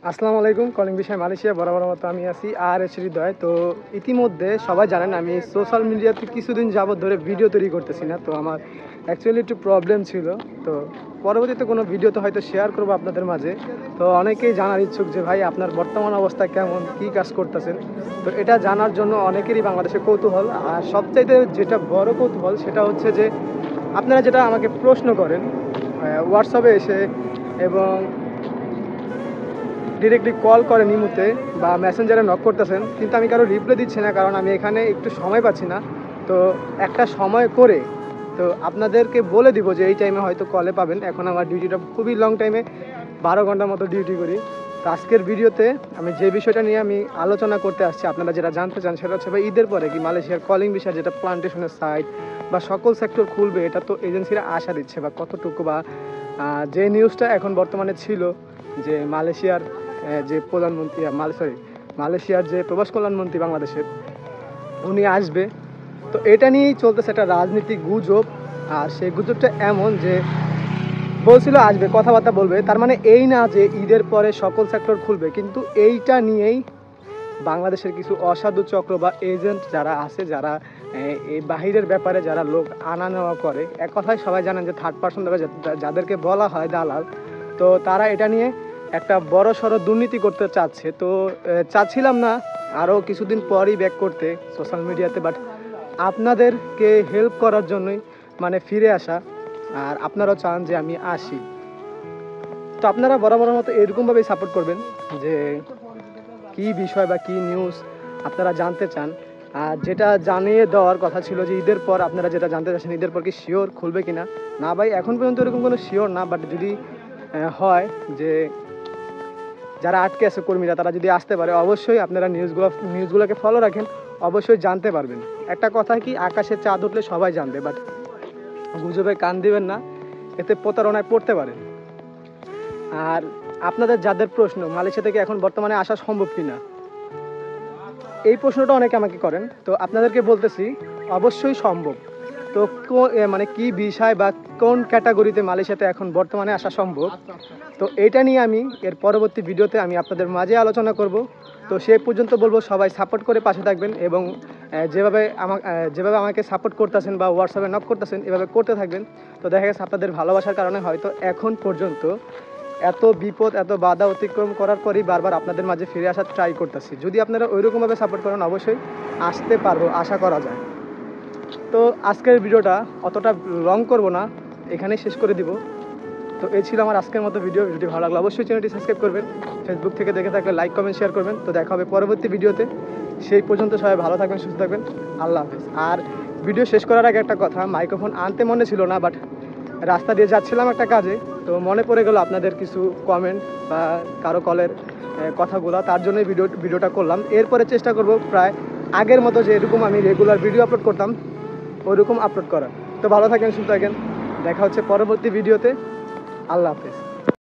আসসালামু আলাইকুম। কলিং বিষয় মালয়েশিয়া, বরাবর মতো আমি আছি আর এস হৃদয়। তো ইতিমধ্যে সবাই জানেন আমি সোশ্যাল মিডিয়াতে কিছুদিন যাবত ধরে ভিডিও তৈরি করতেছি না। তো আমার অ্যাকচুয়ালি একটু প্রবলেম ছিল। তো পরবর্তীতে কোনো ভিডিওতে হয়তো শেয়ার করবো আপনাদের মাঝে। তো অনেকেই জানার ইচ্ছুক যে ভাই আপনার বর্তমান অবস্থা কেমন, কী কাজ করতেছেন। তো এটা জানার জন্য অনেকেরই বাংলাদেশে কৌতূহল। আর সবচাইতে যেটা বড় কৌতূহল সেটা হচ্ছে যে আপনারা যেটা আমাকে প্রশ্ন করেন হোয়াটসঅ্যাপে এসে এবং ডিরেক্টলি কল করেন ইমুতে বা মেসেঞ্জারে নক করতেছেন, কিন্তু আমি কারো রিপ্লাই দিচ্ছি না, কারণ আমি এখানে একটু সময় পাচ্ছি না। তো একটা সময় করে তো আপনাদেরকে বলে দিব যে এই টাইমে হয়তো কলে পাবেন। এখন আমার ডিউটিটা খুবই লং টাইমে, 12 ঘন্টার মতো ডিউটি করি। তো আজকের ভিডিওতে আমি যে বিষয়টা নিয়ে আমি আলোচনা করতে আসছি, আপনারা যেটা জানতে চান সেটা হচ্ছে ঈদের পরে কি মালয়েশিয়ার কলিং বিষয়, যেটা প্লান্টেশনের সাইট বা সকল সেক্টর খুলবে, এটা তো এজেন্সিরা আশা দিচ্ছে বা কতটুকু, বা যে নিউজটা এখন বর্তমানে ছিল যে মালয়েশিয়ার যে প্রধানমন্ত্রী মালয়েশিয়ার যে প্রবাস কল্যাণমন্ত্রী বাংলাদেশের, উনি আসবে। তো এটা নিয়েই চলতেছে একটা রাজনীতিক গুজব। আর সেই গুজবটা এমন যে বলছিল আসবে, কথাবার্তা বলবে, তার মানে এই না যে ঈদের পরে সকল সেক্টর খুলবে, কিন্তু এইটা নিয়েই বাংলাদেশের কিছু অসাধু চক্র বা এজেন্ট যারা আছে, যারা এই বাহিরের ব্যাপারে যারা লোক আনা নেওয়া করে, এক কথায় সবাই জানেন যে থার্ড পার্সন দ্বারা যাদেরকে বলা হয় দালাল, তো তারা এটা নিয়ে একটা বড় সড়ো দুর্নীতি করতে চাচ্ছে। তো চাচ্ছিলাম না আরও কিছুদিন পরই ব্যাক করতে সোশ্যাল মিডিয়াতে, বাট আপনাদেরকে হেল্প করার জন্যই মানে ফিরে আসা। আর আপনারাও চান যে আমি আসি, তো আপনারা বরাবরের মতো এরকমভাবেই সাপোর্ট করবেন যে কী বিষয় বা কী নিউজ আপনারা জানতে চান। আর যেটা জানিয়ে দেওয়ার কথা ছিল যে ঈদের পর আপনারা যেটা জানতে চাচ্ছেন, ঈদের পর কি শিওর খুলবে কি না। না ভাই, এখন পর্যন্ত এরকম কোনো শিওর না, বাট যদি হয় যে যারা আটকে আছে কর্মীরা, তারা যদি আসতে পারে, অবশ্যই আপনারা নিউজগুলোকে ফলো রাখেন, অবশ্যই জানতে পারবেন। একটা কথা কি, আকাশে চাঁদ উঠলে সবাই জানবে, বাট গুজবে কান দিবেন না, এতে প্রতারণায় পড়তে পারেন। আর আপনাদের যাদের প্রশ্ন মালয়েশিয়া থেকে এখন বর্তমানে আসা সম্ভব কিনা, এই প্রশ্নটা অনেকে আমাকে করেন, তো আপনাদেরকে বলতেছি অবশ্যই সম্ভব। তো মানে কি বিষয় বা কোন ক্যাটাগরিতে মালয়েশিয়াতে এখন বর্তমানে আসা সম্ভব, তো এটা নিয়ে আমি এর পরবর্তী ভিডিওতে আমি আপনাদের মাঝে আলোচনা করব। তো সেই পর্যন্ত বলবো সবাই সাপোর্ট করে পাশে থাকবেন এবং যেভাবে আমাকে সাপোর্ট করতেছেন বা হোয়াটসঅ্যাপে নক করতেছেন, এভাবে করতে থাকবেন। তো দেখা গেছে আপনাদের ভালোবাসার কারণে হয়তো এখন পর্যন্ত এত বিপদ, এত বাধা অতিক্রম করার পরেই বারবার আপনাদের মাঝে ফিরে আসার ট্রাই করতেছি। যদি আপনারা ওইরকমভাবে সাপোর্ট করেন, অবশ্যই আসতে পারবো, আশা করা যায়। তো আজকের ভিডিওটা অতটা লং করব না, এখানেই শেষ করে দিব। তো এই ছিল আমার আজকের মতো ভিডিও। ভিডিও ভালো লাগলো অবশ্যই চ্যানেলটি সাবস্ক্রাইব করবেন, ফেসবুক থেকে দেখে থাকলে লাইক কমেন্ট শেয়ার করবেন। তো দেখা হবে পরবর্তী ভিডিওতে। সেই পর্যন্ত সবাই ভালো থাকবেন, সুস্থ থাকবেন। আল্লাহ হাফেজ। আর ভিডিও শেষ করার আগে একটা কথা, মাইক্রোফোন আনতে মনে ছিল না, বাট রাস্তা দিয়ে যাচ্ছিলাম একটা কাজে, তো মনে পড়ে গেল আপনাদের কিছু কমেন্ট বা কারো কলের কথাগুলো, তার জন্যই ভিডিওটা করলাম। এরপরে চেষ্টা করব প্রায় আগের মতো যে এরকম আমি রেগুলার ভিডিও আপলোড করতাম ওইরকম আপলোড করার। তো ভালো থাকেন, সুস্থ থাকেন, দেখা হচ্ছে পরবর্তী ভিডিওতে। আল্লাহ হাফেজ।